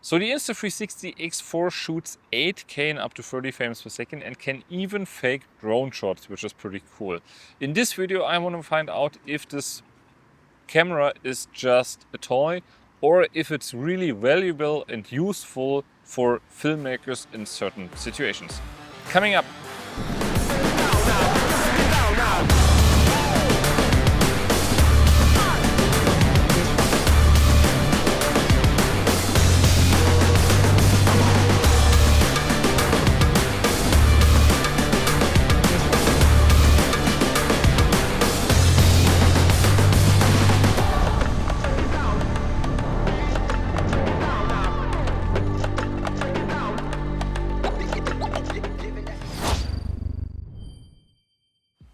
So the Insta360 X4 shoots 8K and up to 30 frames per second and can even fake drone shots, which is pretty cool. In this video I want to find out if this camera is just a toy or if it's really valuable and useful for filmmakers in certain situations. Coming up.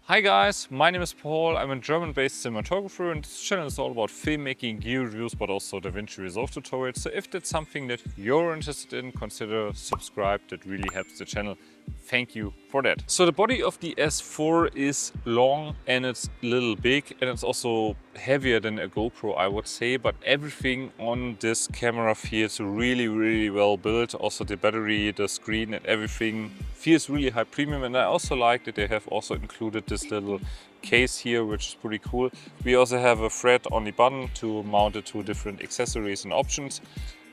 Hi guys, my name is Paul. I'm a German-based cinematographer and this channel is all about filmmaking, gear reviews, but also DaVinci Resolve tutorials. So if that's something that you're interested in, consider subscribe. That really helps the channel. Thank you for that. So the body of the S4 is long and it's a little big and it's also heavier than a GoPro, I would say, but everything on this camera feels really well built. Also the battery, the screen and everything feels really high premium, and I also like that they have also included this little case here, which is pretty cool. We also have a thread on the button to mount it to different accessories and options.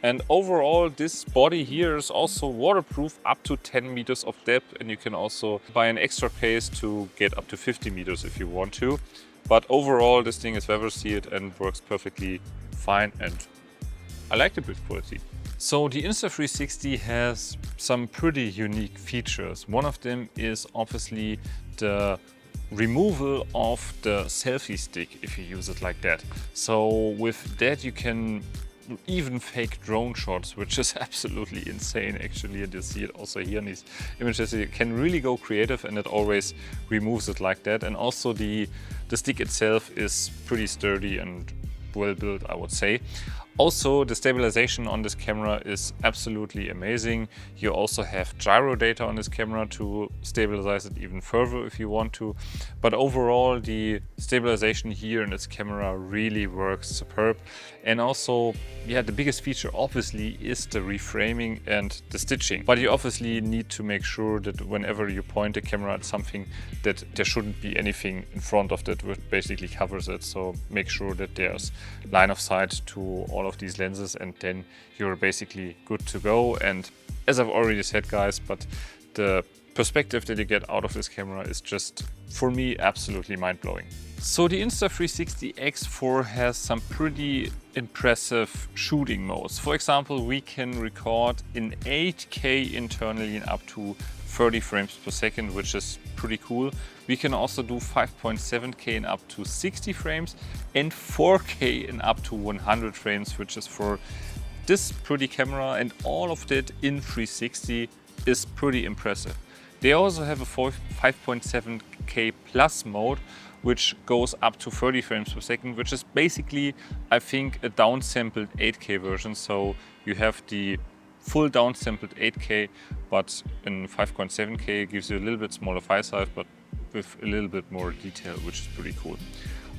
And overall, this body here is also waterproof up to 10 meters of depth, and you can also buy an extra case to get up to 50 meters if you want to. But overall, this thing is weather sealed and works perfectly fine, and I like the build quality. So the Insta360 has some pretty unique features. One of them is obviously the removal of the selfie stick if you use it like that. So with that you can even fake drone shots, which is absolutely insane actually, and you see it also here in these images. You can really go creative and it always removes it like that. And also the stick itself is pretty sturdy and well built, I would say. Also, the stabilization on this camera is absolutely amazing. You also have gyro data on this camera to stabilize it even further if you want to. But overall, the stabilization here in this camera really works superb. And also, yeah, the biggest feature obviously is the reframing and the stitching. But you obviously need to make sure that whenever you point the camera at something, that there shouldn't be anything in front of that which basically covers it. So make sure that there's line of sight to all of these lenses, and then you're basically good to go. And as I've already said, guys, but the perspective that you get out of this camera is just, for me, absolutely mind-blowing. So the Insta360 X4 has some pretty impressive shooting modes. For example, we can record in 8K internally in up to 30 frames per second, which is pretty cool. We can also do 5.7K in up to 60 frames and 4K in up to 100 frames, which is for this pretty camera, and all of that in 360 is pretty impressive. They also have a 5.7K plus mode, which goes up to 30 frames per second, which is basically, I think, a downsampled 8K version. So you have the full downsampled 8K, but in 5.7K gives you a little bit smaller file size, but with a little bit more detail, which is pretty cool.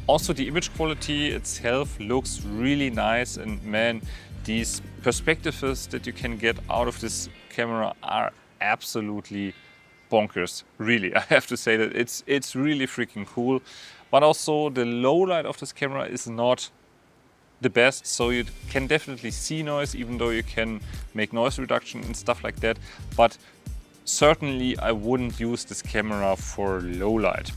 Also, the image quality itself looks really nice, and man, these perspectives that you can get out of this camera are absolutely bonkers. Really, I have to say that it's really freaking cool. But also the low light of this camera is not the best, so you can definitely see noise, even though you can make noise reduction and stuff like that. But certainly I wouldn't use this camera for low light.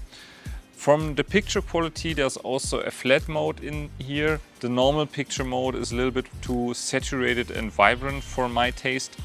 From the picture quality, there's also a flat mode in here. The normal picture mode is a little bit too saturated and vibrant for my taste,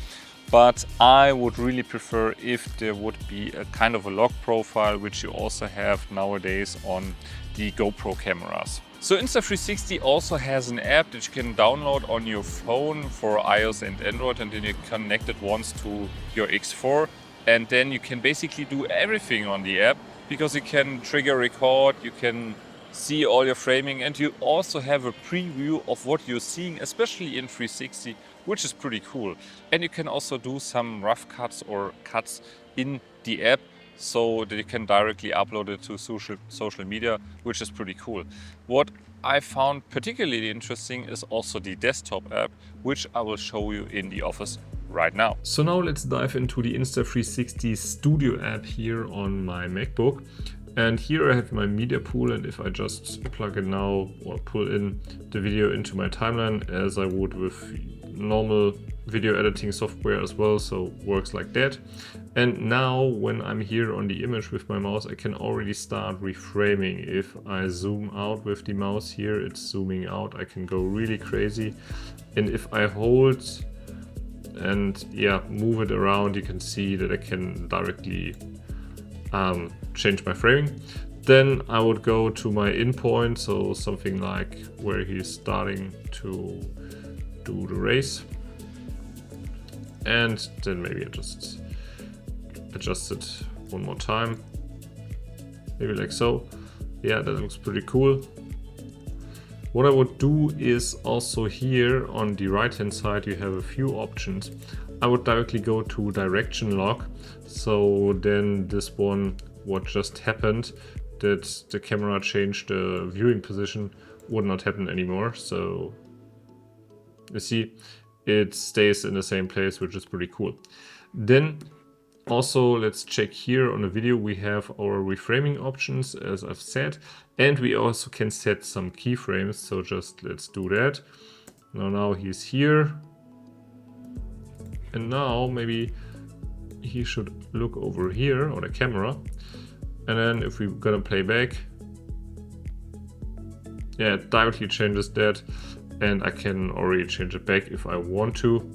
but I would really prefer if there would be a kind of a log profile, which you also have nowadays on the GoPro cameras. So Insta360 also has an app that you can download on your phone for iOS and Android, and then you connect it once to your X4, and then you can basically do everything on the app, because you can trigger record, you can see all your framing, and you also have a preview of what you're seeing, especially in 360, which is pretty cool. And you can also do some rough cuts or cuts in the app, so that you can directly upload it to social media, which is pretty cool. What I found particularly interesting is also the desktop app, which I will show you in the office right now. So now let's dive into the Insta360 Studio app here on my MacBook. And here I have my media pool, and if I just plug it now or pull in the video into my timeline as I would with normal video editing software as well, so works like that. And now when I'm here on the image with my mouse, I can already start reframing. If I zoom out with the mouse here, it's zooming out. I can go really crazy. And if I hold and move it around, you can see that I can directly change my framing. Then I would go to my in point, so something like where he's starting to do the race, and then maybe I just adjust it one more time, maybe like so. Yeah, that looks pretty cool. What I would do is also here on the right hand side you have a few options. I would directly go to direction lock, so then this one, what just happened, that the camera changed the viewing position, would not happen anymore. So you see, it stays in the same place, which is pretty cool. Then also let's check here on the video, we have our reframing options as I've said, and we also can set some keyframes. So just let's do that. Now he's here, and now maybe he should look over here on the camera. And then if we're gonna play back, yeah, it directly changes that, and I can already change it back if I want to.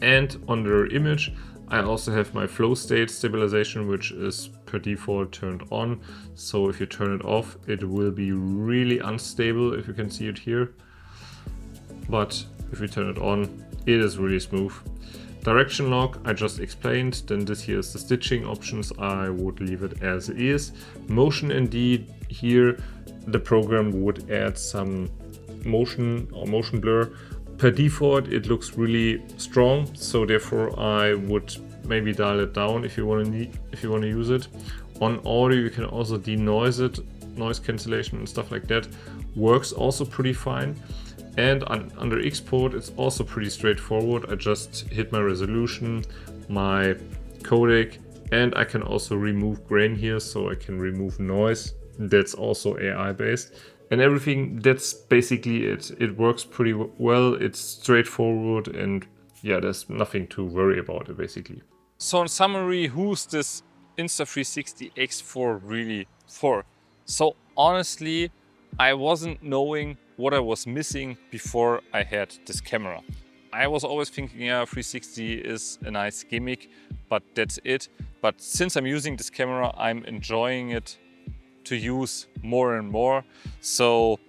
And under image, I also have my flow state stabilization, which is per default turned on. So if you turn it off, it will be really unstable, if you can see it here. But if we turn it on, it is really smooth. Direction lock, I just explained. Then this here is the stitching options. I would leave it as it is. Motion indeed, here the program would add some motion or motion blur. Per default, it looks really strong, so therefore I would maybe dial it down if you want to use it. On audio, you can also denoise it. Noise cancellation and stuff like that works also pretty fine. And under export, it's also pretty straightforward. I just hit my resolution, my codec, and I can also remove grain here, so I can remove noise. That's also AI based. And everything, that's basically it. It works pretty well, it's straightforward, and yeah, there's nothing to worry about it basically. So in summary, who's this Insta360 X4 really for? So honestly, I wasn't knowing what I was missing before I had this camera. I was always thinking, yeah, 360 is a nice gimmick, but that's it. But since I'm using this camera, I'm enjoying it to use more and more. So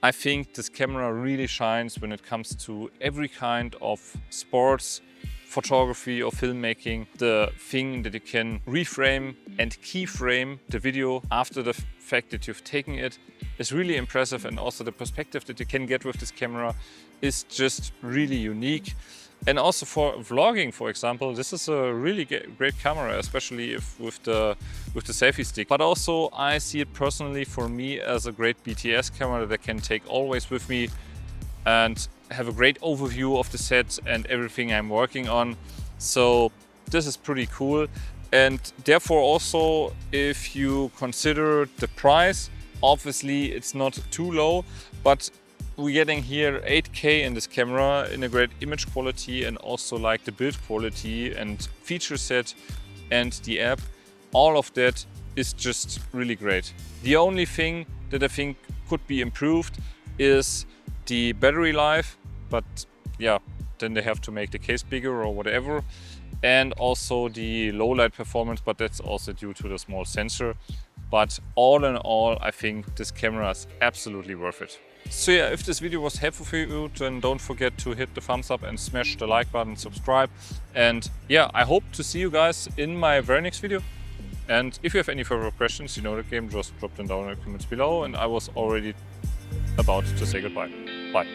I think this camera really shines when it comes to every kind of sports, photography or filmmaking. The thing that you can reframe and keyframe the video after the fact that you've taken it is really impressive, and also the perspective that you can get with this camera is just really unique. And also for vlogging, for example, this is a really great camera, especially if with the selfie stick. But also I see it personally for me as a great BTS camera that I can take always with me and have a great overview of the set and everything I'm working on. So this is pretty cool. And therefore also, if you consider the price, obviously it's not too low, but we're getting here 8K in this camera in a great image quality, and also like the build quality and feature set and the app. All of that is just really great. The only thing that I think could be improved is the battery life, but yeah, then they have to make the case bigger or whatever. And also the low light performance, but that's also due to the small sensor. But all in all, I think this camera is absolutely worth it. So yeah, if this video was helpful for you, then don't forget to hit the thumbs up and smash the like button, subscribe. And yeah, I hope to see you guys in my very next video. And if you have any further questions, you know the game, just drop them down in the comments below. And I was already about to say goodbye. Bye.